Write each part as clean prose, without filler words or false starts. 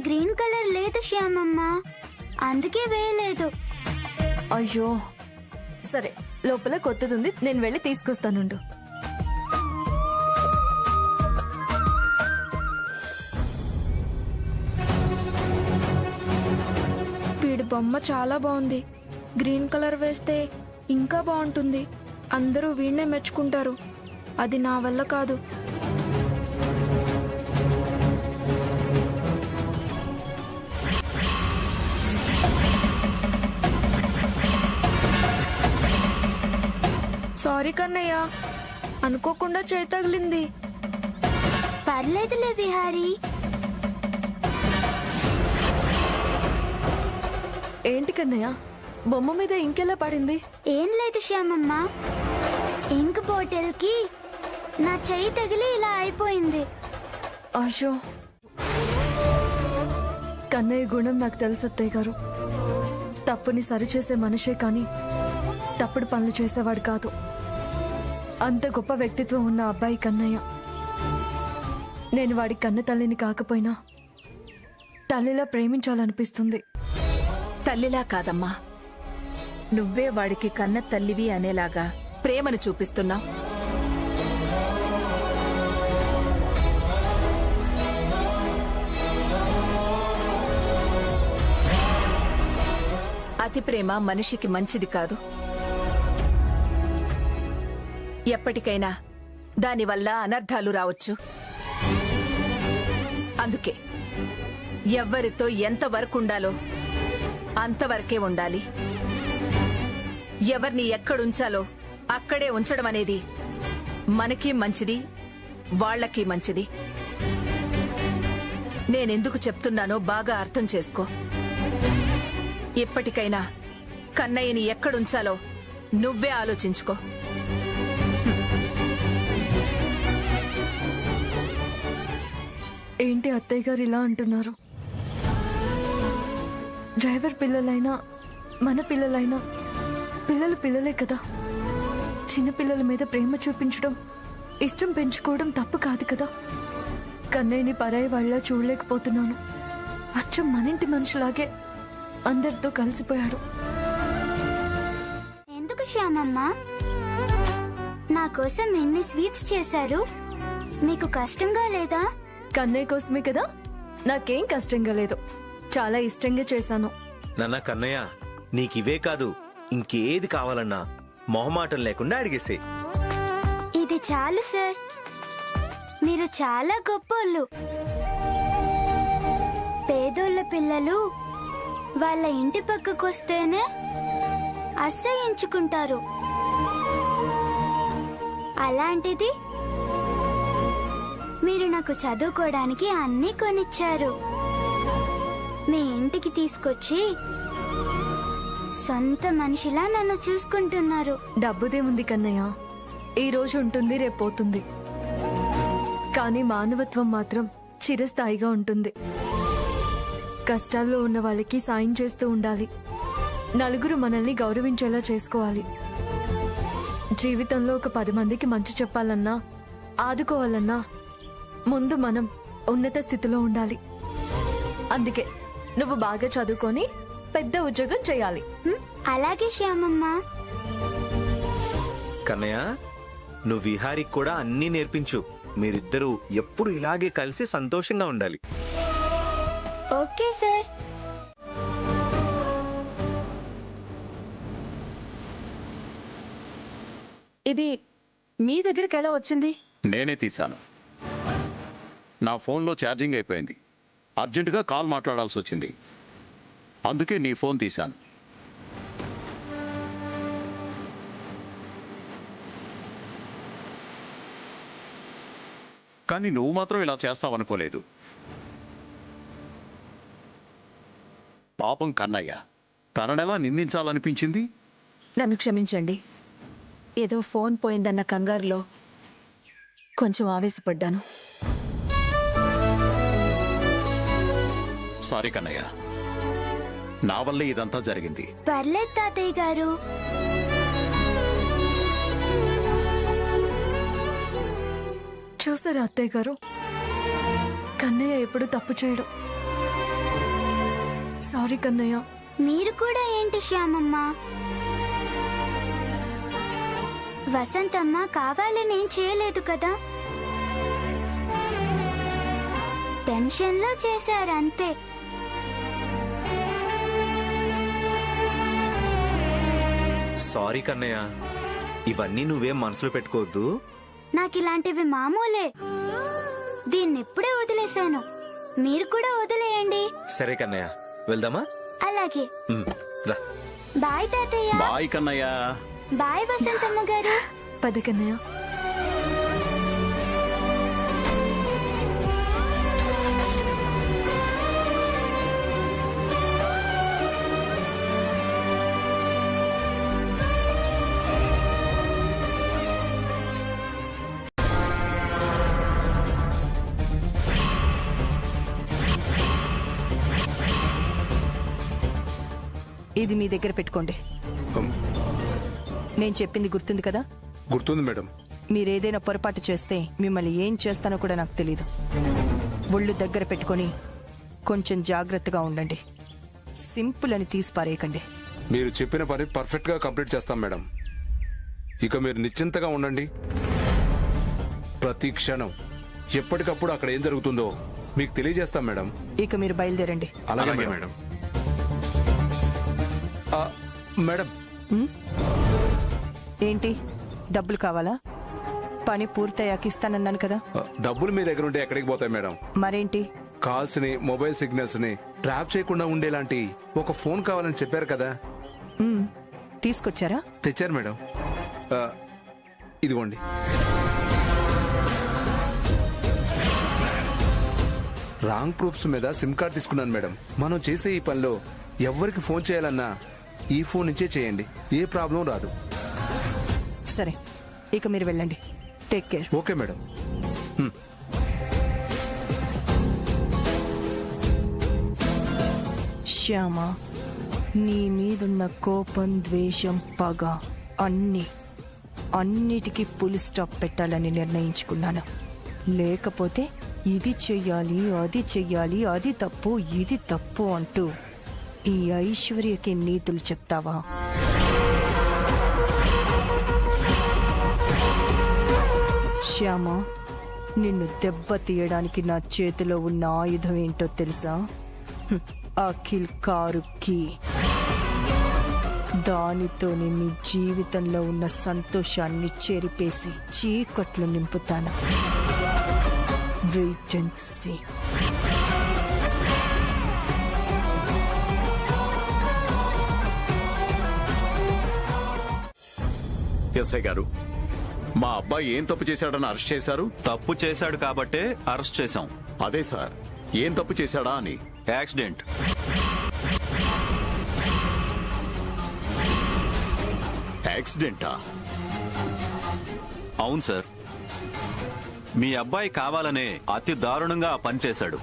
Green colour లేదు శ్యామమ్మ, అందుకే వేయలేదు. అయ్యో సరే, లోపల కొత్తది ఉంది, నేను వెళ్ళి తీసుకొస్తానుండు. వీడి బొమ్మ చాలా బాగుంది. గ్రీన్ కలర్ వేస్తే ఇంకా బాగుంటుంది. అందరూ వీడినే మెచ్చుకుంటారు. అది నా వల్ల కాదు. సారీ కన్నయ్య, అనుకోకుండా చేయి తగిలింది. పర్లేదులే విహారీ. ఏంటి కన్నయ్య, బొమ్మ మీద ఇంకెలా పడింది? ఏం లేదు శ్యామమ్మ, ఇంక్ బాటిల్ కి నా చెయ్యి తగిలి ఇలా అయిపోయింది. అయ్యో, కన్నయ్య గుణం నాకు తెలుసు అత్తయ్య గారు. తప్పుని సరిచేసే మనిషే కానీ తప్పుడు పనులు చేసేవాడు కాదు. అంత గొప్ప వ్యక్తిత్వం ఉన్న అబ్బాయి కన్నయ్య. నేను వాడి కన్న తల్లిని కాకపోయినా తల్లిలా ప్రేమించాలనిపిస్తుంది. తల్లిలా కాదమ్మా, నువ్వే వాడికి కన్న తల్లివి అనేలాగా ప్రేమను చూపిస్తున్నావు. అతి ప్రేమ మనిషికి మంచిది కాదు. ఎప్పటికైనా దానివల్ల అనర్థాలు రావచ్చు. అందుకే ఎవ్వరితో ఎంతవరకు ఉండాలో అంతవరకే ఉండాలి. ఎవరిని ఎక్కడుంచాలో అక్కడే ఉంచడం అనేది మనకి మంచిది, వాళ్ళకి మంచిది. నేనెందుకు చెప్తున్నానో బాగా అర్థం చేసుకో. ఇప్పటికైనా కన్నయ్యని ఎక్కడుంచాలో నువ్వే ఆలోచించుకో. ఏంటి అత్తయ్య గారు ఇలా అంటున్నారు? డ్రైవర్ పిల్లలైనా మన పిల్లలైనా పిల్లలు పిల్లలే కదా. చిన్న పిల్లల మీద ప్రేమ చూపించడం, ఇష్టం పెంచుకోవడం తప్పు కాదు కదా. కన్నయ్యని పరాయి వాళ్ళ చూడలేకపోతున్నాను. అచ్చం మనింటి మనిషిలాగే అందరితో కలిసిపోయాడు. ఎందుకు శ్యామమ్మ, నా కోసం ఎన్ని స్వీట్స్ చేశారు? మీకు కష్టంగా లేదా? కన్నయ్య కోసమే కదా, నాకేం కష్టంగా లేదు. చాలా ఇష్టంగా చేశాను. నాన్న కన్నయ్య, నీకివే కాదు ఇంకేది కావాలన్నా మొహమాటం లేకుండా అడిగేసే. ఇది చాలు సార్, మీరు చాలా గొప్పోళ్ళు. పేదోళ్ళ పిల్లలు వాళ్ళ ఇంటి పక్కకొస్తేనే అసహ్యించుకుంటారు. అలాంటిది మీరు నాకు చదువుకోవడానికి అన్నీ కొనిచ్చారు. మీ ఇంటికి తీసుకొచ్చి సొంత మనిషిలా నన్ను చూసుకుంటున్నారు. డబ్బుదేముంది కన్నయ్య, ఈ రోజు ఉంటుంది, రేపు పోతుంది. కానీ మానవత్వం మాత్రం చిరస్థాయిగా ఉంటుంది. కష్టాల్లో ఉన్న వాళ్ళకి సాయం చేస్తూ ఉండాలి. నలుగురు మనల్ని గౌరవించేలా చేసుకోవాలి. జీవితంలో ఒక 10 మందికి మంచి చెప్పాలన్నా, ఆదుకోవాలన్నా ముందు మనం ఉన్నత స్థితిలో ఉండాలి. అందుకే నువ్వు బాగా చదువుకొని పెద్ద ఉద్యోగం చేయాలి. అలాగే శ్యామమ్మ. కన్నయ్య, నువ్వు విహారికి కూడా అన్నీ నేర్పించు. మీరిద్దరూ ఎప్పుడు ఇలాగే కలిసి సంతోషంగా ఉండాలి. Okay sir. ఇది మీ దగ్గరికి ఎలా వచ్చింది? నేనే తీశాను. నా ఫోన్లో ఛార్జింగ్ అయిపోయింది. అర్జెంటుగా కాల్ మాట్లాడాల్సి వచ్చింది. అందుకే నీ ఫోన్ తీశాను. కానీ నువ్వు మాత్రం ఇలా చేస్తావనుకోలేదు. పాపం కన్నయ్య, తననెలా నిందించాలనిపించింది? నన్ను క్షమించండి. ఏదో ఫోన్ పోయిందన్న కంగారులో కొంచెం ఆవేశపడ్డాను. సారీ కన్నయ్య, నా వల్లే ఇదంతా జరిగింది. పర్లేదు తాతయ్య గారు. చూసారా అత్తయ్య గారు, కన్నయ్య ఎప్పుడు తప్పు చేయడం. సారీ కన్నయ్య. మీరు కూడా ఏంటి శ్యామమ్మ? వసంతమ్మ కావాలని ఏం చేయలేదు కదా, టెన్షన్లో చేశారంతే. సారీ కన్నయ్య, ఇవన్నీ నువ్వేం మనసులో పెట్టుకోవద్దు. నాకు ఇలాంటివి మామూలే. దీన్నెప్పుడే వదిలేశాను, మీరు కూడా వదిలేయండి. సరే కన్నయ్య, వెళ్దామా? అలాగే. రా. బాయ్ తాతయ్య. బాయ్ కన్నయ్య. బాయ్ వసంతమ్మ గారు. పద కన్నయ్య. ఇది మీ దగ్గర పెట్టుకోండి. నేను చెప్పింది గుర్తుంది కదా? గుర్తుంది మేడం. మీరేదైనా పొరపాటు చేస్తే మిమ్మల్ని ఏం చేస్తానో కూడా నాకు తెలీదు. ఒళ్ళు దగ్గర పెట్టుకొని కొంచెం జాగ్రత్తగా ఉండండి. సింపుల్ అని తీసి పారేయకండి. మీరు చెప్పిన పని పర్ఫెక్ట్ గా కంప్లీట్ చేస్తాం మేడం. ఇక మీరు నిశ్చింతగా ఉండండి. ప్రతి క్షణం ఎప్పటికప్పుడు అక్కడ ఏం జరుగుతుందో మీకు తెలియజేస్తాం మేడం. ఇక మీరు బయలుదేరండి. అలాగే మేడం. మేడం, ఏంటి, డబ్బులు కావాలా? పని పూర్తయ్యాక ఇస్తానన్నాను కదా. డబ్బులు మీ దగ్గర ఉంటే ఎక్కడికి పోతాయి మేడం? మరేంటి? కాల్స్ ని, మొబైల్ సిగ్నల్స్ ని ట్రాప్ చేయకుండా ఉండేలాంటి ఒక ఫోన్ కావాలని చెప్పారు కదా. తీసుకొచ్చారా? తెచ్చారు మేడం. ఇదిగోండి. రాంగ్ ప్రూఫ్స్ మీద సిమ్ కార్డ్ తీసుకున్నాను మేడం. మనం చేసే ఈ పనిలో ఎవరికి ఫోన్ చేయాలన్నా ఈ ఫోన్ నుంచే చేయండి, ఏ ప్రాబ్లం రాదు. సరే, ఇక మీరు వెళ్ళండి. Take care. Okay madam. Shyama, నీ మీదున్న కోపం, ద్వేషం, పగ అన్నిటికీ పులి స్టాప్ పెట్టాలని నిర్ణయించుకున్నాను. లేకపోతే ఇది చెయ్యాలి, అది చెయ్యాలి, అది తప్పు, ఇది తప్పు అంటూ ఈ ఐశ్వర్యకి నీతులు చెప్తావా? శ్యామ, నిన్ను దెబ్బ తీయడానికి నా చేతిలో ఉన్న ఆయుధం ఏంటో తెలుసా? అఖిల్ కారుకి. దానితోనే నీ జీవితంలో ఉన్న సంతోషాన్ని చెరిపేసి చీకట్లు నింపుతాను. Wait and see. ఎస్ఐ గారు, మా అబ్బాయి ఏం తప్పు చేశాడని అరెస్ట్ చేశారు? తప్పు చేశాడు కాబట్టే అరెస్ట్ చేశాం. అదే సార్, ఏం తప్పు చేశాడా అని. యాక్సిడెంట్. యాక్సిడెంటా? అవును సార్, మీ అబ్బాయి కావాలనే అతి దారుణంగా ఆ పని చేశాడు.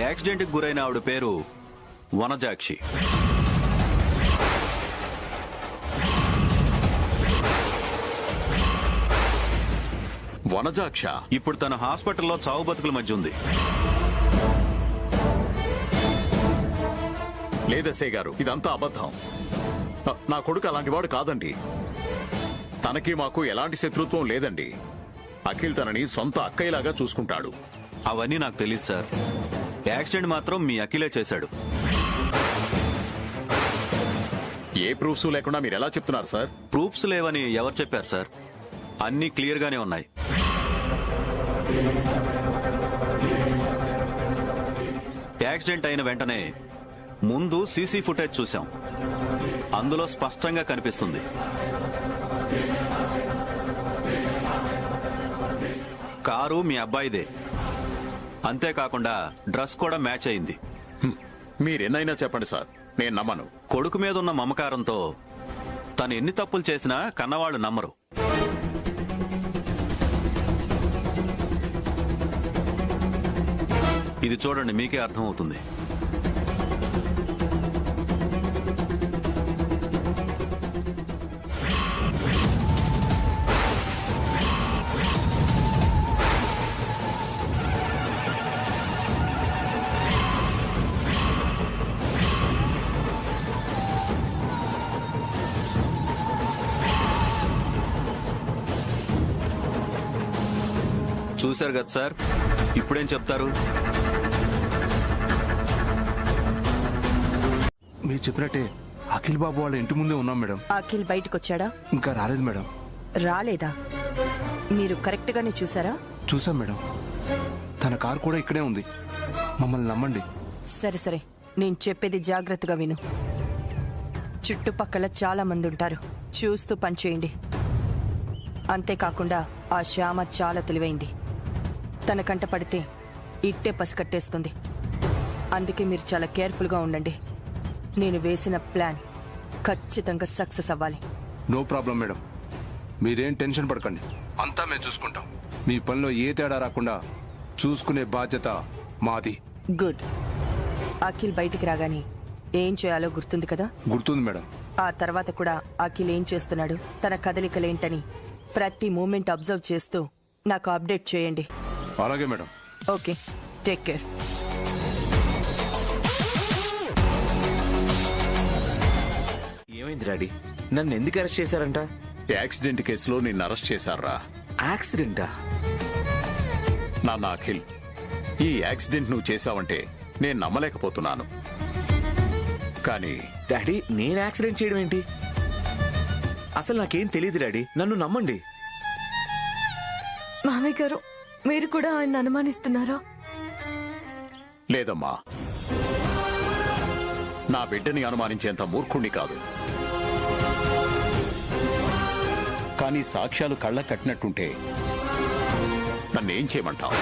యాక్సిడెంట్కి గురైన ఆవిడ పేరు వనజాక్షి. వనజాక్ష ఇప్పుడు తన హాస్పిటల్లో చావు బతుకుల మధ్య ఉంది. లేదెస్ఐ గారు, ఇదంతా అబద్ధం. నా కొడుకు అలాంటి వాడు కాదండి. తనకి మాకు ఎలాంటి శత్రుత్వం లేదండి. అఖిల్ తనని సొంత అక్కయ్యలాగా చూసుకుంటాడు. అవన్నీ నాకు తెలియదు సార్. యాక్సిడెంట్ మాత్రం మీ అఖిలే చేశాడు. ఏ ప్రూఫ్స్ లేకుండా మీరు ఎలా చెప్తున్నారు సార్? ప్రూఫ్స్ లేవని ఎవరు చెప్పారు సార్? అన్నీ క్లియర్ గానే ఉన్నాయి. యాక్సిడెంట్ అయిన వెంటనే ముందు సీసీ ఫుటేజ్ చూసాం. అందులో స్పష్టంగా కనిపిస్తుంది. కారు మీ అబ్బాయిదే. అంతేకాకుండా డ్రెస్ కూడా మ్యాచ్ అయింది. మీరెన్నైనా చెప్పండి సార్, నేను నమ్మను. కొడుకు మీద ఉన్న మమకారంతో తను ఎన్ని తప్పులు చేసినా కన్నవాళ్ళు నమ్మరు. ఇది చూడండి, మీకే అర్థమవుతుంది. చూశారు కదా సార్, ఇప్పుడేం చెప్తారు? మీరు చెప్పినట్టే అఖిల్ బాబు వాళ్ళ ఇంటి ముందే ఉన్నాం మేడం. అఖిల్ బయటకు వచ్చాడా? ఇంకా రాలేదు మేడం. రాలేదా? మీరు కరెక్ట్ గానే చూసారా? చూసాం మేడం. తన కారు కూడా ఇక్కడే ఉంది. మమ్మల్ని నమ్మండి. సరే సరే, నేను చెప్పేది జాగ్రత్తగా విను. చుట్టుపక్కల చాలా మంది ఉంటారు, చూస్తూ పనిచేయండి. అంతేకాకుండా ఆ శ్యామ చాలా తెలివైంది. తన కంట పడితే ఇట్టే పసికట్టేస్తుంది. అందుకే మీరు చాలా కేర్ఫుల్గా ఉండండి. నేను వేసిన ప్లాన్ ఖచ్చితంగా సక్సెస్ అవ్వాలి. No problem madam. మీరేం టెన్షన్ పడకండి, అంతా మేము చూసుకుంటాం. మీ పనిలో ఏ తేడా రాకుండా చూసుకునే బాధ్యత మాది. గుడ్. అఖిల్ బయటికి రాగానే ఏం చేయాలో గుర్తుంది కదా? గుర్తుంది మేడం. ఆ తర్వాత కూడా అఖిల్ ఏం చేస్తున్నాడు, తన కదలికలేంటని ప్రతి మూమెంట్ అబ్జర్వ్ చేస్తూ నాకు అప్డేట్ చేయండి. అలాగే మేడం. Okay, take care. ఏమైంది డాడీ? నన్ను ఎందుకు అరెస్ట్ చేశారంట? యాక్సిడెంట్ కేసులో నిన్ను అరెస్ట్ చేశారా? యాక్సిడెంటా? నాన్న అఖిల్, ఈ యాక్సిడెంట్ నువ్వు చేశావంటే నేను నమ్మలేకపోతున్నాను. కానీ డాడీ, నేను యాక్సిడెంట్ చేయడం ఏంటి? అసలు నాకేం తెలియదు డాడీ, నన్ను నమ్మండి. మామయ్య గారు, మీరు కూడా ఆయన అనుమానిస్తున్నారా? లేదమ్మా, నా బిడ్డని అనుమానించేంత మూర్ఖుణ్ణి కాదు. కానీ సాక్ష్యాలు కళ్ళ కట్టినట్టుంటే నన్నేం చేయమంటావు?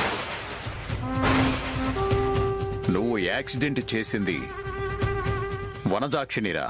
నువ్వు యాక్సిడెంట్ చేసింది వనజాక్షినిరా.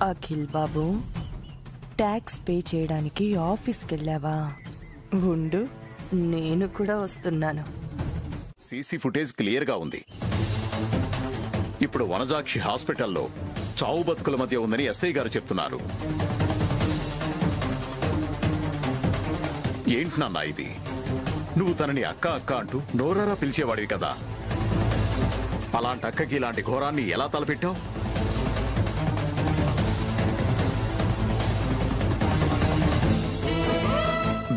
అఖిల్ బాబు, ట్యాక్స్ పే చేయడానికి ఆఫీస్కి వెళ్ళావా? ఉండు, నేను కూడా వస్తున్నాను. సీసీ ఫుటేజ్ క్లియర్ గా ఉంది. ఇప్పుడు వనజాక్షి హాస్పిటల్లో చావు బతుకుల మధ్య ఉందని ఎస్ఐ గారు చెప్తున్నారు. ఏంటి నాన్న ఇది? నువ్వు తనని అక్క అక్క అంటూ నోరారా పిలిచేవాడివి కదా. అలాంటి అక్కకి ఇలాంటి ఘోరాన్ని ఎలా తలపెట్టావు?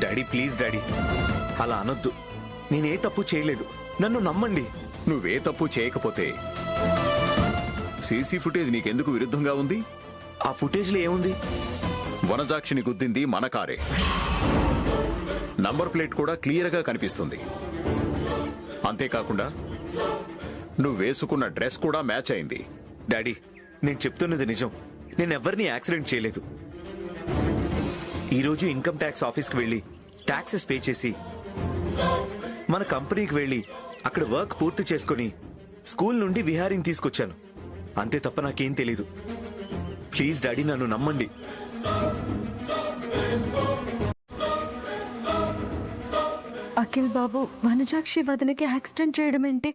డాడీ ప్లీజ్ డాడీ, అలా అనొద్దు. నేనే తప్పు చేయలేదు, నన్ను నమ్మండి. నువ్వే తప్పు చేయకపోతే సీసీ ఫుటేజ్ నీకెందుకు విరుద్ధంగా ఉంది? ఆ ఫుటేజ్లో ఏముంది? వనజాక్షిని గుద్దింది మన కారే. నంబర్ ప్లేట్ కూడా క్లియర్ గా కనిపిస్తుంది. అంతేకాకుండా నువ్వు వేసుకున్న డ్రెస్ కూడా మ్యాచ్ అయింది. డాడీ, నేను చెప్తున్నది నిజం. నేనెవ్వరినీ యాక్సిడెంట్ చేయలేదు. ఈరోజు ఇన్కమ్ ట్యాక్స్ ఆఫీస్కి వెళ్ళి ట్యాక్సెస్ పే చేసి మన కంపెనీకి వెళ్ళి అక్కడ వర్క్ పూర్తి చేసుకుని స్కూల్ నుండి విహారీని తీసుకొచ్చాను. అంతే తప్ప నాకేం తెలీదు. ప్లీజ్ డాడీ, నన్ను నమ్మండి. అఖిల్ బాబు వనజాక్షి వదినకి యాక్సిడెంట్ చేయడం ఏంటి?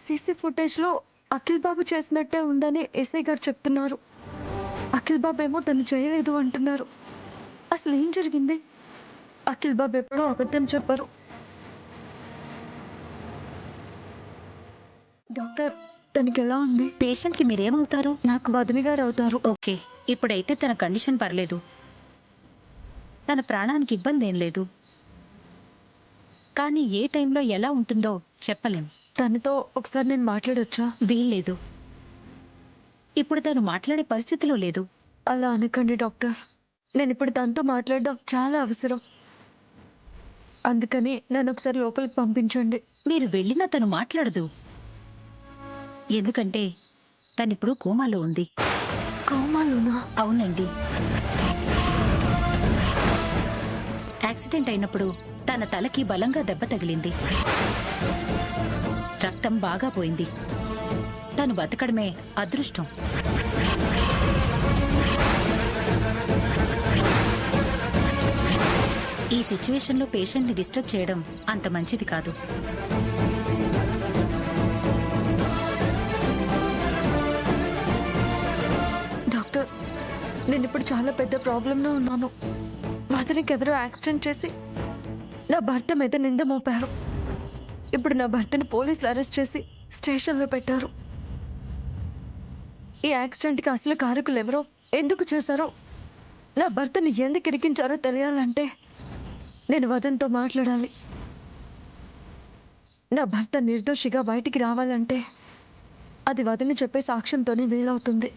సీసీ ఫుటేజ్లో అఖిల్ బాబు చేసినట్టే ఉందని ఎస్ఐ గారు చెప్తున్నారు. అఖిల్ బాబు ఏమో తను చేయలేదు అంటున్నారు. అసలు ఏం జరిగింది? అఖిల్ బాబు ఎప్పుడో అబద్ధం చెప్పారు. డాక్టర్, తనకి ఎలా ఉంది? పేషెంట్కి మీరేమవుతారు? నాకు వదిన గారు అవుతారు. ఓకే, ఇప్పుడైతే తన కండిషన్ పర్లేదు. తన ప్రాణానికి ఇబ్బంది ఏం లేదు. కానీ ఏ టైంలో ఎలా ఉంటుందో చెప్పలేం. తనతో ఒకసారి నేను మాట్లాడొచ్చా? వీల్లేదు. ఇప్పుడు తను మాట్లాడే పరిస్థితిలో లేదు. అలా అనకండి డాక్టర్. నేను ఇప్పుడు తనతో మాట్లాడడం చాలా అవసరం. అందుకని నన్ను ఒకసారి లోపలికి పంపించండి. మీరు వెళ్ళినా తను మాట్లాడదు. ఎందుకంటే తనిప్పుడు కోమాలో ఉంది. కోమాలోనా? అవునండి. యాక్సిడెంట్ అయినప్పుడు తన తలకి బలంగా దెబ్బ తగిలింది. రక్తం బాగా పోయింది. తను బతకడమే అదృష్టం. ఈ సిచ్యువేషన్లో పేషెంట్ని డిస్టర్బ్ చేయడం అంత మంచిది కాదు. డాక్టర్, నేను ఇప్పుడు చాలా పెద్ద ప్రాబ్లంలో ఉన్నాను. వదినకి ఎవరో యాక్సిడెంట్ చేసి నా భర్త మీద నింద మోపారు. ఇప్పుడు నా భర్తని పోలీసులు అరెస్ట్ చేసి స్టేషన్లో పెట్టారు. ఈ యాక్సిడెంట్కి అసలు కారకులు ఎవరో, ఎందుకు చేశారో, నా భర్తని ఎందుకు ఇరికించారో తెలియాలంటే నేను వదన్తో మాట్లాడాలి. నా భర్త నిర్దోషిగా బయటికి రావాలంటే అది వదిన చెప్పే సాక్ష్యంతోనే వీలవుతుంది.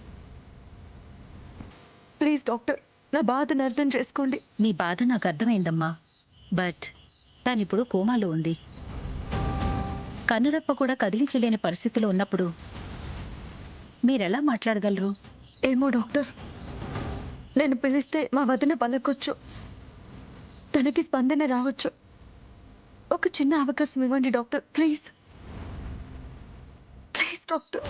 ప్లీజ్ డాక్టర్, నా బాధను అర్థం చేసుకోండి. మీ బాధ నాకు అర్థమైందమ్మా. బట్ తనిప్పుడు కోమాలో ఉంది. కన్నురెప్ప కూడా కదిలించలేని పరిస్థితిలో ఉన్నప్పుడు మీరెలా మాట్లాడగలరు? ఏమో డాక్టర్, నేను పిలిస్తే మా వదిన పలకొచ్చు, తనకి స్పందన రావచ్చు. ఒక చిన్న అవకాశం ఇవ్వండి డాక్టర్, ప్లీజ్ ప్లీజ్ డాక్టర్.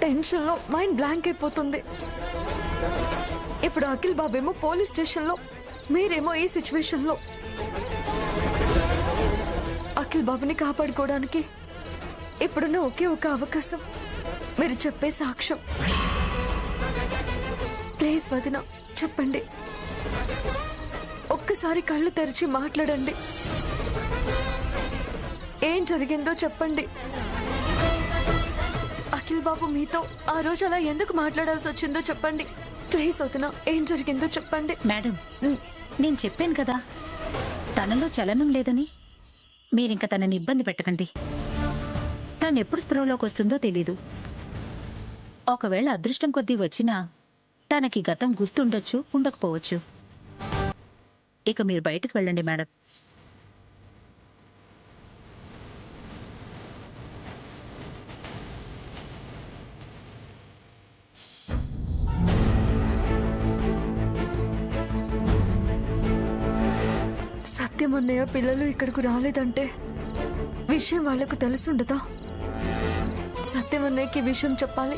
టెన్షన్లో మైండ్ బ్లాంక్ అయిపోతుంది. ఇప్పుడు అఖిల్ బాబేమో పోలీస్ స్టేషన్లో, మీరేమో ఈ సిచ్యువేషన్లో. అఖిల్ బాబుని కాపాడుకోవడానికి ఇప్పుడున్న ఒకే ఒక అవకాశం మీరు చెప్పే సాక్ష్యం. ప్లీజ్ వదిన, చెప్పండి. ఒక్కసారి కళ్ళు తెరిచి మాట్లాడండి. ఏం జరిగిందో చెప్పండి. అఖిల్ బాబు మీతో ఆ రోజు అలా ఎందుకు మాట్లాడాల్సి వచ్చిందో చెప్పండి. ప్లీజ్ వదిన, ఏం జరిగిందో చెప్పండి. మేడం, నేను చెప్పాను కదా తనలో చలనం లేదని. మీరింక తనని ఇబ్బంది పెట్టకండి. తను ఎప్పుడు స్పృహలోకి వస్తుందో తెలీదు. ఒకవేళ అదృష్టం కొద్దీ వచ్చినా తనకి గతం గుర్తుండొచ్చు, ఉండకపోవచ్చు. ఇక మీరు బయటకు వెళ్ళండి మేడం. సత్యం అన్నయ్య పిల్లలు ఇక్కడికి రాలేదంటే విషయం వాళ్లకు తెలుసుండదా? సత్యం అన్నయ్యకి విషయం చెప్పాలి.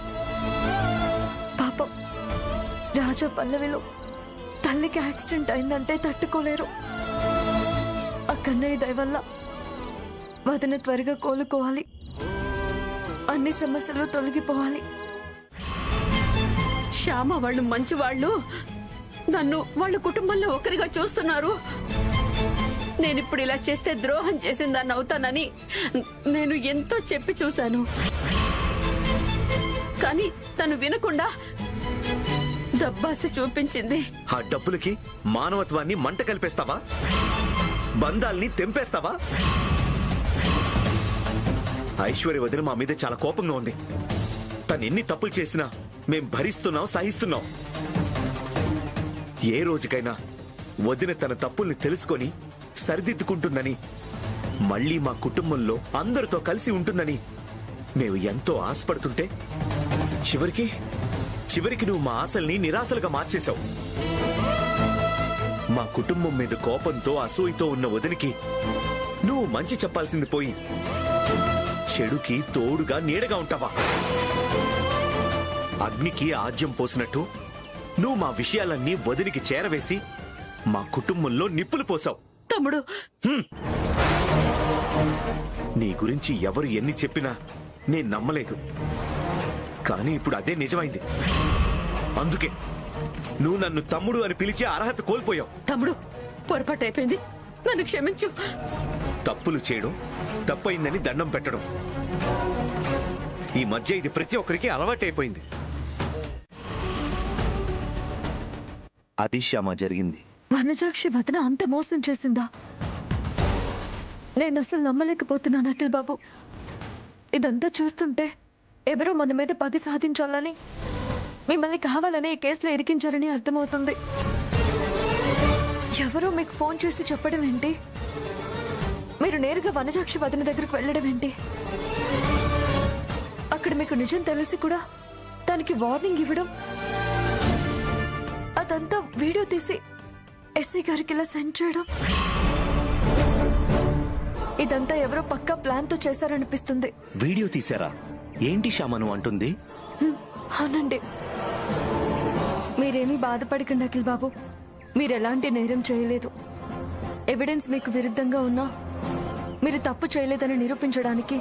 పాపం రాజా పల్లవిలో తల్లికి యాక్సిడెంట్ అయిందంటే తట్టుకోలేరు. ఆ కన్నయ్య దయ వల్ల వదిన త్వరగా కోలుకోవాలి, అన్ని సమస్యలు తొలగిపోవాలి. శ్యామ వాళ్ళు మంచి వాళ్ళు, నన్ను వాళ్ళ కుటుంబంలో ఒకరిగా చూస్తున్నారు. నేనిప్పుడు ఇలా చేస్తే ద్రోహం చేసిందాన్ని అవుతానని నేను ఎంతో చెప్పి చూశాను. కానీ తను వినకుండా డబ్బాసి చూపించింది. ఆ డబ్బులకి మానవత్వాన్ని మంట కలిపేస్తావా? బంధాల్ని తెంపేస్తావా? ఐశ్వర్య వదిన మా మీద చాలా కోపంగా ఉంది. తను ఎన్ని తప్పులు చేసినా మేం భరిస్తున్నాం, సహిస్తున్నాం. ఏ రోజుకైనా వదిన తన తప్పుల్ని తెలుసుకొని సరిదిద్దుకుంటుందని, మళ్ళీ మా కుటుంబంలో అందరితో కలిసి ఉంటుందని మేము ఎంతో ఆశపడుతుంటే చివరికి నువ్వు మా ఆశల్ని నిరాశలుగా మార్చేశావు. మా కుటుంబం మీద కోపంతో, అసూయతో ఉన్న వదినికి నువ్వు మంచి చెప్పాల్సింది పోయి చెడుకి తోడుగా నీడగా ఉంటావా? అగ్నికి ఆజ్యం పోసినట్టు నువ్వు మా విషయాలన్నీ వదినికి చేరవేసి మా కుటుంబంలో నిప్పులు పోసావు. తమ్ముడు, నీ గురించి ఎవరు ఎన్ని చెప్పినా నేను నమ్మలేదు. కానీ ఇప్పుడు అదే నిజమైంది. అందుకే నువ్వు నన్ను తమ్ముడు అని పిలిచే అర్హత కోల్పోయావు. తమ్ముడు, పొరపాటు అయిపోయింది, నన్ను క్షమించు. తప్పులు చేయడం, తప్పైందని దండం పెట్టడం, ఈ మధ్య ఇది ప్రతి ఒక్కరికి అలవాటైపోయింది. అది శ్యామ జరిగింది. వనజాక్షి వదిన అంత మోసం చేసిందా? నేను అసలు నమ్మలేకపోతున్నాను అఖిల్ బాబు. ఇదంతా చూస్తుంటే ఎవరో మన మీద పగ సాధించాలని, మిమ్మల్ని కావాలని ఈ కేసులో ఇరికించారని అర్థమవుతుంది. ఎవరో మీకు ఫోన్ చేసి చెప్పడం ఏంటి? మీరు నేరుగా వనజాక్షి వదిన దగ్గరకు వెళ్ళడం ఏంటి? అక్కడ మీకు నిజం తెలిసి కూడా దానికి వార్నింగ్ ఇవ్వడం, అదంతా వీడియో తీసి ఎస్ఐ గారికి ఇలా సెండ్ చేయడం, ఇదంతా ఎవరో పక్కా ప్లాన్ తో చేశారనిపిస్తుంది. వీడియో తీసారా? ఏంటి శ్యామ నువ్వు అంటుంది? అవునండి. మీరేమీ బాధపడకండి అఖిల్ బాబు, మీరు ఎలాంటి నేరం చేయలేదు. ఎవిడెన్స్ మీకు విరుద్ధంగా ఉన్నా మీరు తప్పు చేయలేదని నిరూపించడానికి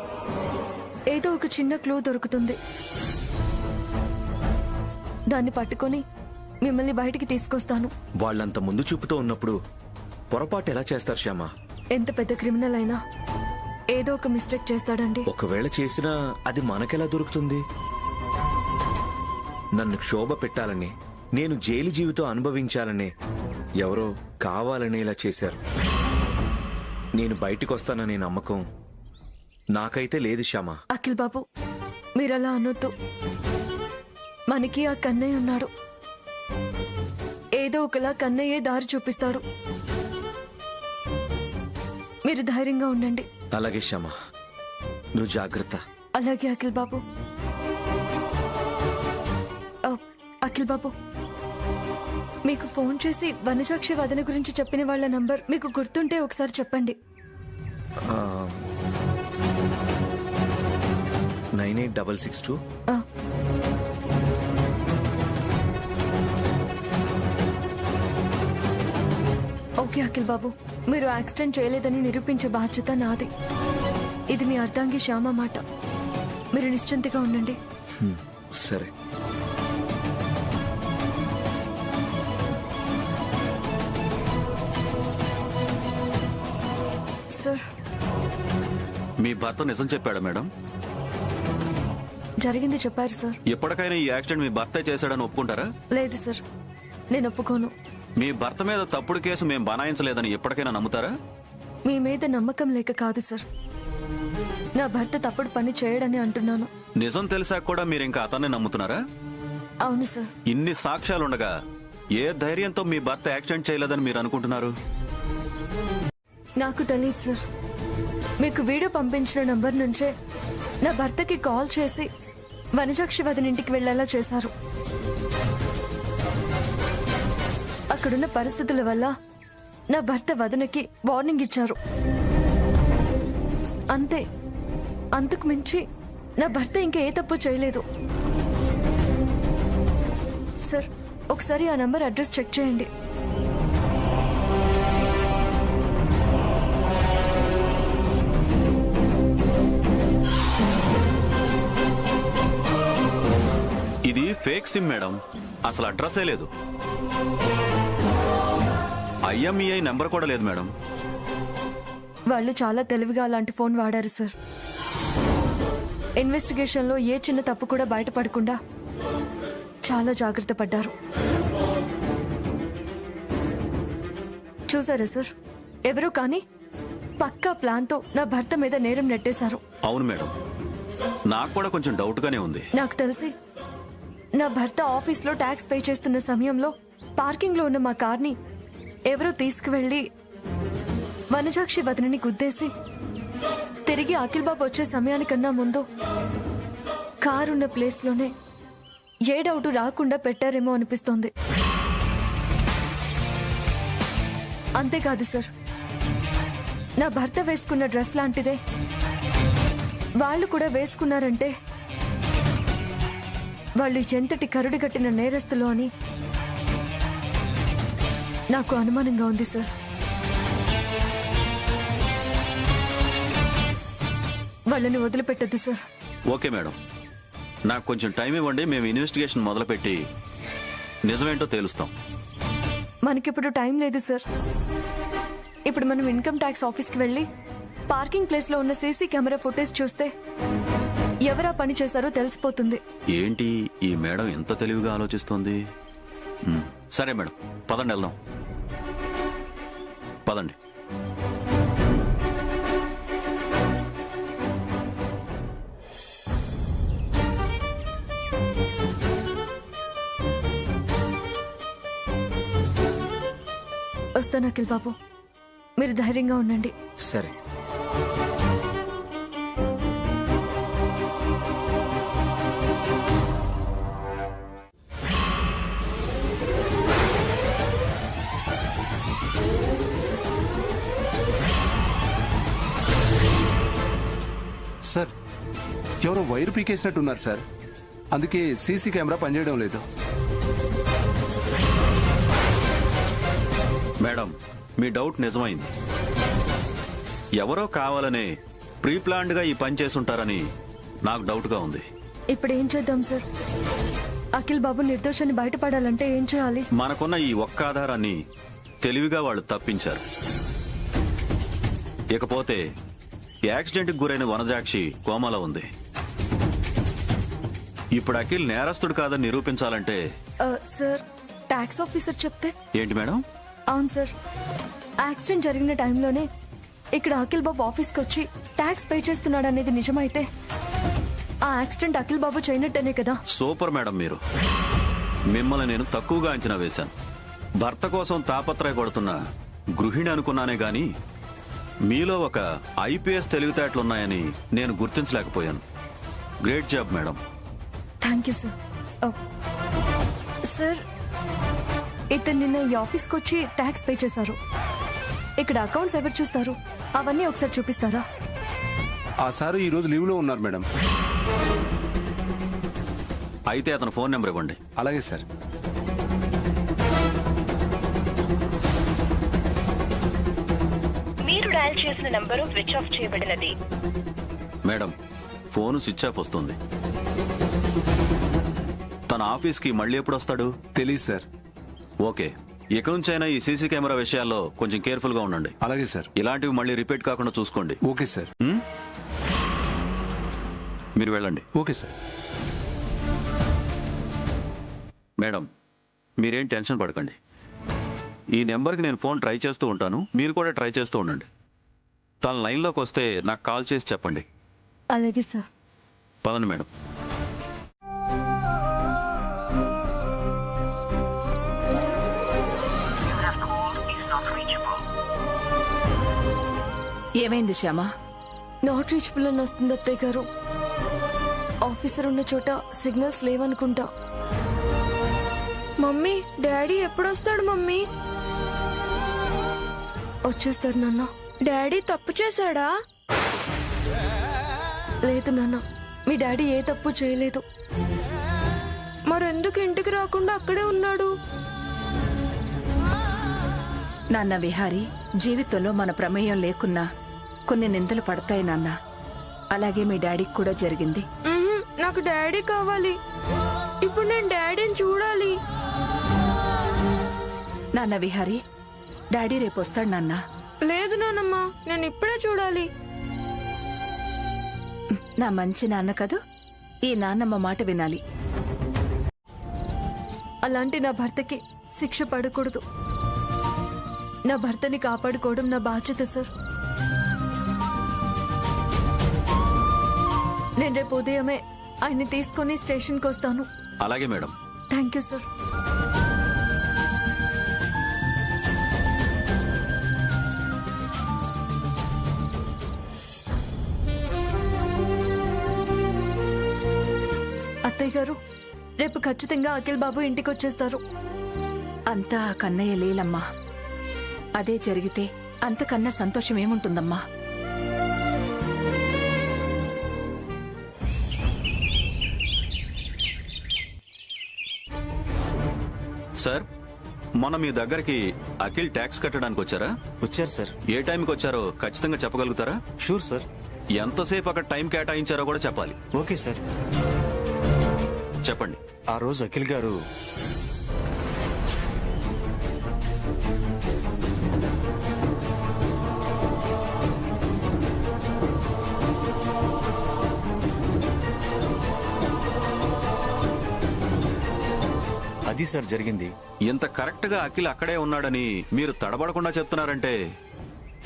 ఏదో ఒక చిన్న క్లూ దొరుకుతుంది. దాన్ని పట్టుకొని మిమ్మల్ని బయటికి తీసుకొస్తాను. వాళ్ళంత ముందు చూపుతో ఉన్నప్పుడు పొరపాటు ఎలా చేస్తారు శ్యామ? ఎంత పెద్ద క్రిమినల్ అయినా ఏదో ఒక మిస్టేక్ చేస్తాడండి. ఒకవేళ చేసినా అది మనకెలా దొరుకుతుంది? నన్ను క్షోభ పెట్టాలని, నేను జైలు జీవితం అనుభవించాలని ఎవరో కావాలని ఇలా చేశారు. నేను బయటికి వస్తాననే నమ్మకం నాకైతే లేదు శ్యామ. అఖిల్ బాబు, మీరలా అనొద్దు. మనకి ఆ కన్నయ్య ఉన్నాడు. ఏదో ఒకలా కన్నయ్యే దారి చూపిస్తాడు. మీరు ధైర్యంగా ఉండండి. అలాగే శ్యామ, నువ్వు జాగ్రత్త. అలాగే అఖిల్ బాబు. అఖిల్ బాబు, మీకు ఫోన్ చేసి వనజాక్షి వదన గురించి చెప్పిన వాళ్ళ నంబర్ మీకు గుర్తుంటే ఒకసారి చెప్పండి. 98662. ఓకే అఖిల్ బాబు, మీరు యాక్సిడెంట్ చేయలేదని నిరూపించే బాధ్యత నాది. ఇది మీ అర్ధాంగి శ్యామ మాట. మీరు నిశ్చింతగా ఉండండి. సరే. సార్, మీ భర్త నిజం చెప్పాడా మేడం? జరిగింది చెప్పారు సార్. ఎప్పటికైనా ఈ యాక్సిడెంట్ మీ భర్తే చేశాడని ఒప్పుకుంటారా? లేదు సార్, నేను ఒప్పుకోను. మీ భర్త మీద తప్పుడు కేసు మేము బనాయించలేదని ఎప్పటికైనా నమ్ముతారా? మీ మీద నమ్మకం లేక కాదు సార్, నా భర్త తప్పుడు పని చేయడని అంటున్నాను. నిజం తెలిసాక కూడా మీరు ఇంకా అతన్ని నమ్ముతున్నారా? అవును సార్. ఇన్ని సాక్ష్యాలుండగా ఏ ధైర్యంతో మీ భర్త యాక్సిడెంట్ చేయలేదని మీరు అనుకుంటున్నారు? నాకు తెలియదు సార్. మీకు వీడియో పంపించిన నంబర్ నుంచే నా భర్తకి కాల్ చేసి వనజాక్షి వదిన ఇంటికి వెళ్లేలా చేశారు. అక్కడున్న పరిస్థితుల వల్ల నా భర్త వదనకి వార్నింగ్ ఇచ్చారు. అంతే, అంతకు మించి నా భర్త ఇంకా ఏ తప్పు చేయలేదు. సార్, ఒకసారి ఆ నంబర్ అడ్రస్ చెక్ చేయండి. ఇది ఫేక్ సిమ్ మేడం, అసలు అడ్రస్సే లేదు. IMEI నెంబర్ కూడా లేదు మేడం. వాళ్ళు చాలా తెలివిగా అలాంటి ఫోన్ వాడారు సార్. ఇన్వెస్టిగేషన్ లో ఏ చిన్న తప్పు కూడా బయటపడకుండా చాలా జాగ్రత్త పడ్డారు. చూసారా సార్, ఎవరో కానీ పక్కా ప్లాన్ తో నా భర్త మీద నేరం నెట్టేశారు. అవును మేడం, నాకు కూడా కొంచెం డౌట్ గానే ఉంది. నాకు తెలిసి నా భర్త ఆఫీస్ లో ట్యాక్స్ పే చేస్తున్న సమయంలో పార్కింగ్ లో ఉన్న మా కార్ని ఎవరో తీసుకువెళ్లి వనజాక్షి వదనని గుద్దేసి తిరిగి అఖిల్ బాబు వచ్చే సమయానికన్నా ముందు కారున్న ప్లేస్ లోనే ఏ డౌట్ రాకుండా పెట్టారేమో అనిపిస్తోంది. అంతేకాదు సార్, నా భర్త వేసుకున్న డ్రెస్ లాంటిదే వాళ్ళు కూడా వేసుకున్నారంటే వాళ్ళు ఎంతటి కరుడుగట్టిన నేరస్తులు అని నాకు అనుమానంగా ఉంది సార్. వాళ్ళని వదిలిపెట్టద్దు సార్. ఓకే మేడం, నాకు కొంచెం టైం ఇవ్వండి. మేము ఇన్వెస్టిగేషన్ మొదలుపెట్టి నిజమేంటో తేలుస్తాం. మనకిప్పుడు టైం లేదు సార్. ఇప్పుడు మనం ఇన్కమ్ ట్యాక్స్ ఆఫీస్కి వెళ్ళి పార్కింగ్ ప్లేస్ లో ఉన్న సీసీ కెమెరా ఫుటేజ్ చూస్తే ఎవరా పని చేశారో తెలిసిపోతుంది. ఏంటి ఈ మేడం ఎంత తెలివిగా ఆలోచిస్తోంది? సరే మేడం, పదండి వెళ్దాం. పదండి. వస్తాను అఖిల్ బాబు, మీరు ధైర్యంగా ఉండండి. సరే. ఎవరో వైర్ పీకేసినట్టున్నారు సార్. అందుకే సీసీ కెమెరా పనిచేయడం లేదు. మేడం, మీ డౌట్ నిజమైంది. ఎవరో కావాలనే ప్రీ ప్లాన్డ్ గా ఈ పని చేసుంటారని నాకు డౌట్ గా ఉంది. ఇప్పుడు ఏం చేద్దాం సార్? అఖిల్ బాబు నిర్దోషాన్ని బయటపడాలంటే ఏం చేయాలి? మనకున్న ఈ ఒక్క ఆధారాన్ని తెలివిగా వాళ్ళు తప్పించారు. ఇకపోతే యాక్సిడెంట్కి గురైన వనజాక్షి కోమాలో ఉంది. ఇప్పుడు అఖిల్ నేరస్తుడు కాదని నిరూపించాలంటే సార్, ట్యాక్స్ ఆఫీసర్ చెప్తే? ఏంటి మేడం? అవును సార్, యాక్సిడెంట్ జరిగిన టైంలోనే ఇక్కడ అఖిల్ బాబు ఆఫీస్కి వచ్చి ట్యాక్స్ పే చేస్తున్నాడు అనేది నిజమైతే ఆ యాక్సిడెంట్ అఖిల్ బాబు చేయనట్టేనే కదా? సూపర్ మేడం, మీరు. మిమ్మల్ని నేను తక్కువగా అంచనా వేశాను. భర్త కోసం తాపత్రయపడుతున్న గృహిణి అనుకున్నానే గాని మీలో ఒక ఐపీఎస్ తెలివితేటలున్నాయని నేను గుర్తించలేకపోయాను. Great job madam. Thank you sir. Sir, ఇతను నిన్న ఈ ఆఫీస్కి వచ్చి ట్యాక్స్ పే చేశారు. ఇక్కడ అకౌంట్స్ ఎవరు చూస్తారు? అవన్నీ ఒకసారి చూపిస్తారా? ఆ సారు ఈ రోజు లీవ్ లో ఉన్నారు మేడం. అయితే అతను ఫోన్ నెంబర్ ఇవ్వండి. అలాగే సార్. మీరు డయల్ చేసిన నంబరు స్విచ్ ఆఫ్ చేయబడినది. మేడం, ఫోను స్విచ్ ఆఫ్ వస్తుంది. తన ఆఫీస్కి మళ్ళీ ఎప్పుడు వస్తాడు? తెలీదు సార్. ఓకే, ఇక నుంచైనా ఈ సీసీ కెమెరా విషయాల్లో కొంచెం కేర్ఫుల్ గా ఉండండి. అలాగే సార్. ఇలాంటివి మళ్ళీ రిపీట్ కాకుండా చూసుకోండి. Okay sir. మీరు వెళ్ళండి. Okay sir. మేడం, మీరేం టెన్షన్ పడకండి. ఈ నెంబర్కి నేను ఫోన్ ట్రై చేస్తూ ఉంటాను, మీరు కూడా ట్రై చేస్తూ ఉండండి. తన లైన్లోకి వస్తే నాకు కాల్ చేసి చెప్పండి. అలాగే సార్. పదండి మేడం. ఏమైంది శ్యామా? నాట్ రీచబుల్ అని వస్తుంది అత్తయ్య గారు. ఆఫీసర్ ఉన్న చోట సిగ్నల్స్ లేవనుకుంటా. మమ్మీ, డాడీ ఎప్పుడొస్తాడు మమ్మీ? వచ్చేస్తారు నాన్న. డాడీ తప్పు చేశాడా? లేదు నాన్న, మీ డాడీ ఏ తప్పు చేయలేదు. మరెందుకు ఇంటికి రాకుండా అక్కడే ఉన్నాడు? నాన్న విహారీ, జీవితంలో మన ప్రమేయం లేకున్నా కొన్ని నిందలు పడతాయి నాన్న. అలాగే మీ డాడీకి కూడా జరిగింది. నాకు డాడీ కావాలి. ఇప్పుడు నేను డాడీని చూడాలి. నాన్న విహారీ, డాడీ రేపు వస్తాడు నాన్న. లేదు నాన్నమ్మ, నేను ఇప్పుడే చూడాలి. నా మంచి నాన్న కదూ, ఈ నాన్నమ్మ మాట వినాలి. అలాంటి నా భర్తకి శిక్ష పడకూడదు. నా భర్తని కాపాడుకోవడం నా బాధ్యత సార్. నేను రేపు ఉదయమే ఆయన్ని తీసుకుని స్టేషన్కి వస్తాను. అలాగే మేడం. Thank you sir. అత్తయ్య గారు, రేపు ఖచ్చితంగా అఖిల్ బాబు ఇంటికి వచ్చేస్తారు. అంతా ఆ కన్నయ్య లేలమ్మా. అదే జరిగితే అంతకన్నా సంతోషం ఏముంటుందమ్మా? సార్, మొన్న మీ దగ్గరికి అఖిల్ ట్యాక్స్ కట్టడానికి వచ్చారా? వచ్చారు సార్. ఏ టైంకి వచ్చారో ఖచ్చితంగా చెప్పగలుగుతారా? Sure sir. ఎంతసేపు అక్కడ టైం కేటాయించారో కూడా చెప్పాలి. Okay sir. చెప్పండి. ఆ రోజు అఖిల్ గారు అది సార్ జరిగింది. ఇంత కరెక్ట్ గా అఖిల్ అక్కడే ఉన్నాడని మీరు తడబడకుండా చెప్తున్నారంటే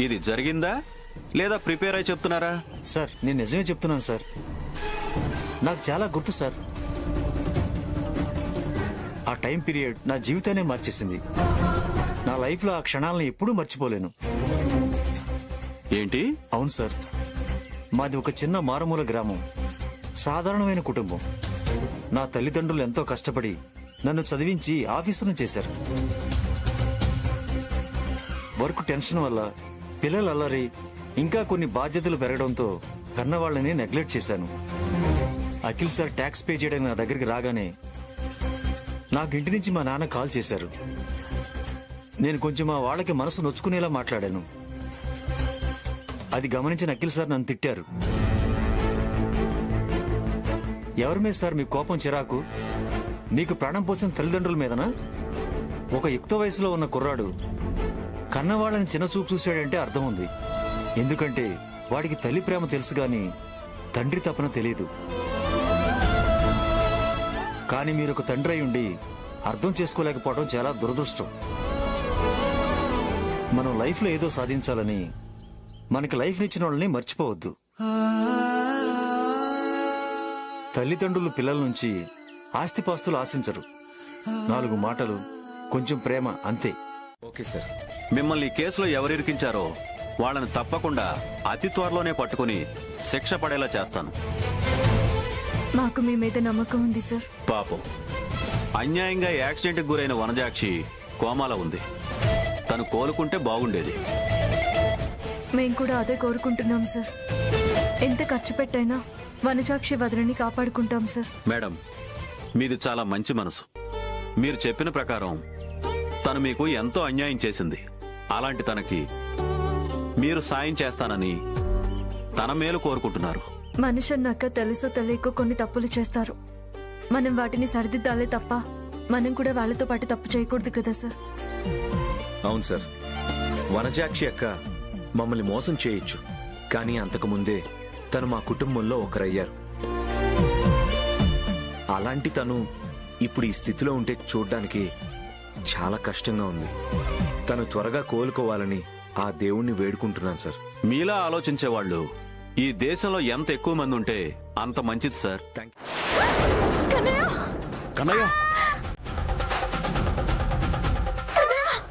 ఇది జరిగిందా లేదా ప్రిపేర్ అయి చెప్తున్నారా? సార్, నేను నిజమే చెప్తున్నాను సార్. నాకు చాలా గుర్తు సార్. ఆ టైం పీరియడ్ నా జీవితాన్ని మార్చేసింది. నా లైఫ్ లో ఆ క్షణాలను ఎప్పుడూ మర్చిపోలేను. ఏంటి? అవును సార్. మాది ఒక చిన్న మారుమూల గ్రామం, సాధారణమైన కుటుంబం. నా తల్లిదండ్రులు ఎంతో కష్టపడి నన్ను చదివించి ఆఫీసర్ని చేశారు. వర్క్ టెన్షన్ వల్ల, పిల్లల అల్లరి, ఇంకా కొన్ని బాధ్యతలు పెరగడంతో కన్నవాళ్ళని నెగ్లెక్ట్ చేశాను. అఖిల్ సార్ ట్యాక్స్ పే చేయడానికి నా దగ్గరికి రాగానే నాకు ఇంటి నుంచి మా నాన్న కాల్ చేశారు. నేను కొంచెం మా వాళ్ళకి మనసు నొచ్చుకునేలా మాట్లాడాను. అది గమనించిన అఖిల్ సార్ నన్ను తిట్టారు. ఎవరి మీద సార్ మీకు కోపం, చిరాకు? మీకు ప్రాణం పోసిన తల్లిదండ్రుల మీదనా? ఒక యుక్త వయసులో ఉన్న కుర్రాడు కన్నవాళ్ళని చిన్న చూపు చూశాడంటే అర్థం ఉంది. ఎందుకంటే వాడికి తల్లి ప్రేమ తెలుసు గాని తండ్రి తపన తెలియదు. కానీ మీరు ఒక తండ్రి అయి ఉండి అర్థం చేసుకోలేకపోవడం చాలా దురదృష్టం. మనం లైఫ్లో ఏదో సాధించాలని మనకి లైఫ్నిచ్చిన వాళ్ళని మర్చిపోవద్దు. తల్లిదండ్రులు పిల్లల నుంచి ఆస్తిపాస్తులు ఆశించరు. 4 మాటలు, కొంచెం ప్రేమ, అంతే. Okay sir. మిమ్మల్ని ఈ కేసులో ఎవరిరికించారో వాళ్ళని తప్పకుండా అతి త్వరలోనే పట్టుకుని శిక్ష పడేలా చేస్తాను. మాకు మీ మీద నమ్మకం ఉంది సార్. పాపం, అన్యాయంగా యాక్సిడెంట్కి గురైన వనజాక్షి కోమాలో ఉంది. తను కోలుకుంటే బాగుండేది. మేం కూడా అదే కోరుకుంటున్నాం సార్. ఎంత ఖర్చు పెట్టైనా వనజాక్షి వదలని కాపాడుకుంటాం సార్. మేడం, మీది చాలా మంచి మనసు. మీరు చెప్పిన ప్రకారం తను మీకు ఎంతో అన్యాయం చేసింది. అలాంటి తనకి మీరు సాయం చేస్తానని తన మేలు కోరుకుంటున్నారు. మనిషి అన్నాక తెలుసో తెలియకో కొన్ని తప్పులు చేస్తారు. మనం వాటిని సరిదిద్దాలే తప్ప మనం కూడా వాళ్ళతో పాటు తప్పు చేయకూడదు కదా సార్. అవును సార్. వనజాక్షి అక్క మమ్మల్ని మోసం చేయొచ్చు, కానీ అంతకు ముందే తను మా కుటుంబంలో ఒకరయ్యారు. అలాంటి తను ఇప్పుడు ఈ స్థితిలో ఉంటే చూడ్డానికి చాలా కష్టంగా ఉంది. తను త్వరగా కోలుకోవాలని ఆ దేవుణ్ణి వేడుకుంటున్నాను సార్. మీలా ఆలోచించే వాళ్ళు ఈ దేశంలో ఎంత ఎక్కువ మంది ఉంటే అంత మంచిది సార్. కన్నయ్య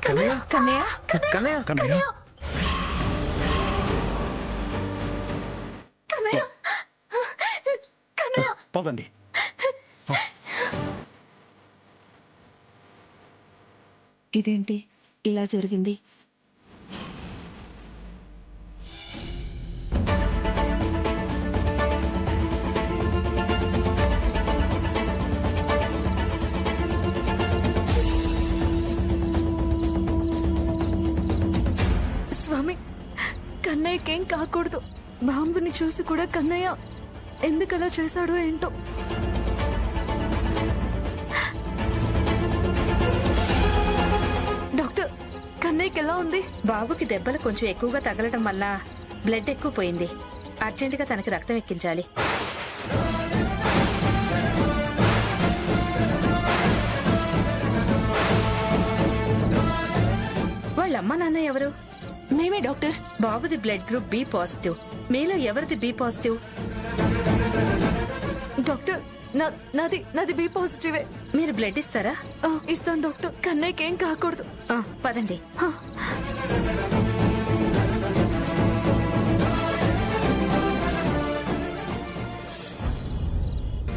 కన్నయ్య కన్నయ్య కన్నయ్య పదండి. ఇదేంటి ఇలా జరిగింది? స్వామి, కన్నయ్యకేం కాకూడదు. బాంబుని చూసి కూడా కన్నయ్య ఎందుకలా చేశాడో ఏంటో. డాక్టర్, కన్నయ్యకి ఎలా ఉంది? బాబుకి దెబ్బలు కొంచెం ఎక్కువగా తగలటం వల్ల బ్లడ్ ఎక్కువ పోయింది. అర్జెంటుగా తనకి రక్తం ఎక్కించాలి. వాళ్ళ అమ్మ నాన్న ఎవరు? మేమే డాక్టర్. బాబుది బ్లడ్ గ్రూప్ బి పాజిటివ్. మీలో ఎవరిది బి పాజిటివ్? డాక్టర్, నాది బి పాజిటివే. మీరు బ్లడ్ ఇస్తారా? ఇస్తాను డాక్టర్. కన్నయ్యకి ఏం కాకూడదు. పదండి.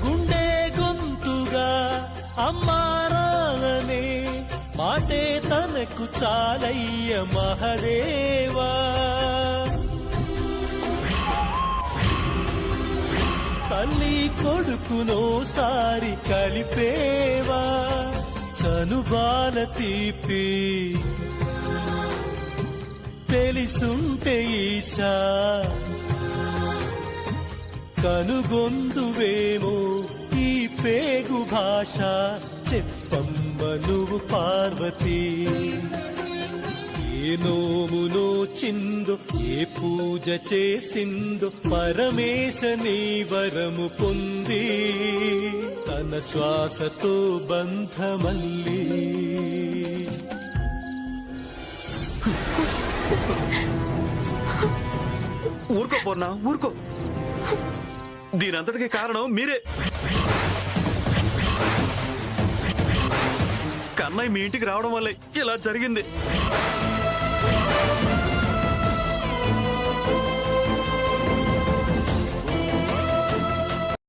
గుండె గొంతుగా అమ్మారాలనే మాటే తనకు చాలయ్య మహదేవా. తల్లి కొడుకునోసారి కలిపేవా చనుబాల తీపి. తెలిసుంటే ఈశా కనుగొందువేమో ఈ పేగు భాష. చెప్పమ్మ నువ్వు పార్వతి. ఏ నోమునో చిందో, ఏ పూజ చేసిందో పరమేశ నీ వరము పొంది తన శ్వాసతో బంధమల్లి. ఊరుకో పూర్ణ, ఊరుకో. దీనంతటికి కారణం మీరే. కన్నయ్య మీ ఇంటికి రావడం వల్లే ఇలా జరిగింది.